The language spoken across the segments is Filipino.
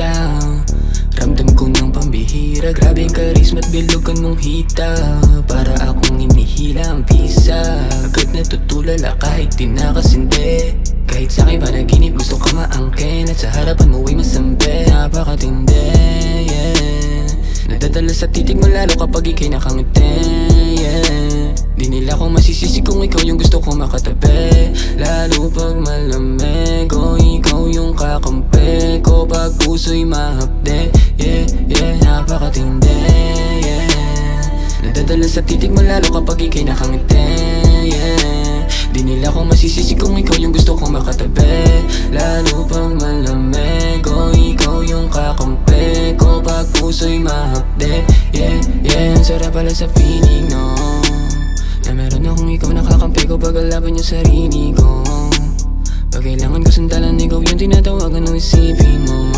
kita. Ramdam ko ng pambihira, grabe ang karisma't bilugan mong hita. Para akong inihila ang visa, agad natutulala kahit di nakasindi. Kahit sa'kin panaginip gusto ka maangkin, at sa harapan mo ay masambe. Napakatindi, yeah. Nadadala sa titig mo lalo kapag ika'y nakangiti, yeah. Di nila ko masisisi kung ikaw yung gusto ko makatabi. Lalo pag malamig, o ikaw yung kakampi ko pag puso'y mahapde. Yeah, yeah, napakatindi, yeah. Nadadala sa titig mo lalo kapag ika'y nakangiti, yeah. Di nila ko masisisi kung ikaw yung gusto ko makatabi. Lalo pag malamig, o ikaw yung kakampi ko pag puso'y mahapde. Yeah, yeah, ang sarap pala sa feeling, no, na meron akong ikaw nakakampi ko pag alaban yung sarili ko. Pag kailangan ko sandalan, ikaw yung tinatawagan ng isipin mo.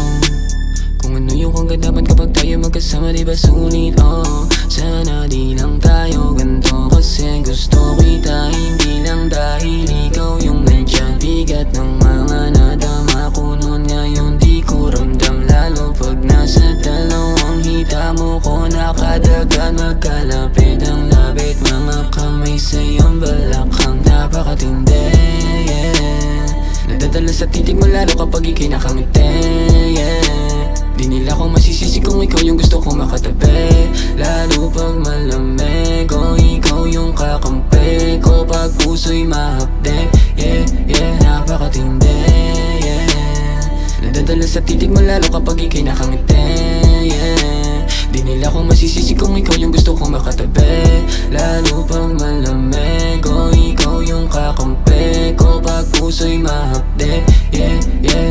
Kung ano yung kagadapan kapag tayo magkasama, di ba sulit? Oh, sana di lang tayo ganito, kasi gusto kita hindi lang dahil ikaw yung nandyan. Bigat ng mga nadama ko noon, ngayon di ko ramdam. Lalo pag nasa dalawang hita mo ko nakadagan, magkalapit ang labit, mga kamay sa iyong balakang. Napakatindi, yeah. Nadadala sa titig mo lalo kapag ika'y nakangiti, yeah. Di nila ko masisisi kung ikaw yung gusto ko makatabi. Lalo pag malamig, o ikaw yung kakampi ko pag puso'y mahapde. Yeah, yeah, napakatindi, yeah. Nadadala sa titig mo lalo kapag ika'y nakangiti, yeah. Di nila ko masisisi kung ikaw yung gusto ko makatabi. Lalo pag malamig, o ikaw yung kakampi ko pag puso'y mahapde. Yeah, yeah.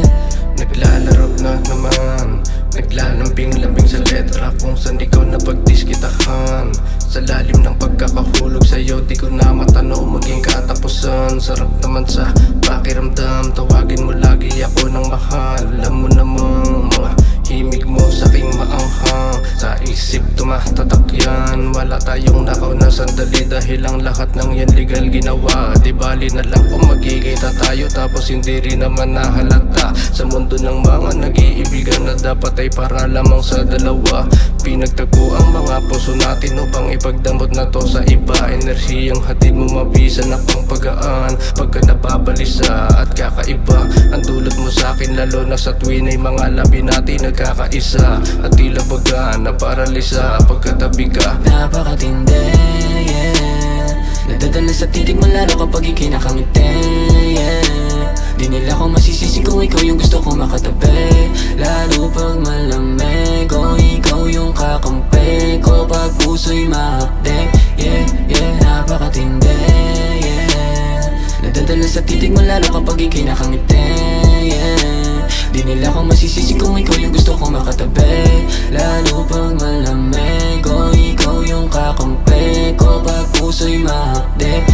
Naglalaro na naman, naglalambing-lambing sa letra kung saan ikaw napagdiskitahan. Sa lalim ng pagkakahulog sa'yo, di ko na matanong maging katapusan. Sarap naman sa pakiramdam, tawagin mo lagi ako ng mahal. Alam mo namang mga himig mo sa'king maanghang, sa isip tumatatak yan. Wala tayong nakaw na sandali dahil ang lahat ng yan legal ginawa. Di bali na lang kung magkikita tayo tapos hindi rin naman nahalata. Sa mundo ng mga nag-iibigan na dapat ay para lamang sa dalawa, pinagtagpo ang mga puso natin upang ipagdamot na to sa iba. Enerhiyang hatid mo mabisa na pang pagaan pagka nababalisa at kakaiba ang dulot mo sa'kin, lalo na sa tuwin ay mga labi natin nagkakaisa. At tila baga na paralisa pagkatabi ka. Napakatindi, yeah. Nadadala sa titig mo lalo kapag ika'y nakangiti, yeah. Di nila ko masisisi kung ikaw yung gusto ko makatabi. Lalo pag malamig, o ikaw yung kakampi ko pag puso'y mahapde. Yeah, yeah, napakatindi, yeah. Nadadala sa titig mo lalo kapag ika'y nakangiti, yeah. Di nila ko masisisi kung ikaw yung gusto ko makatabi. Lalo pag malamig, o ikaw yung kakampi ko pag puso'y mahapde.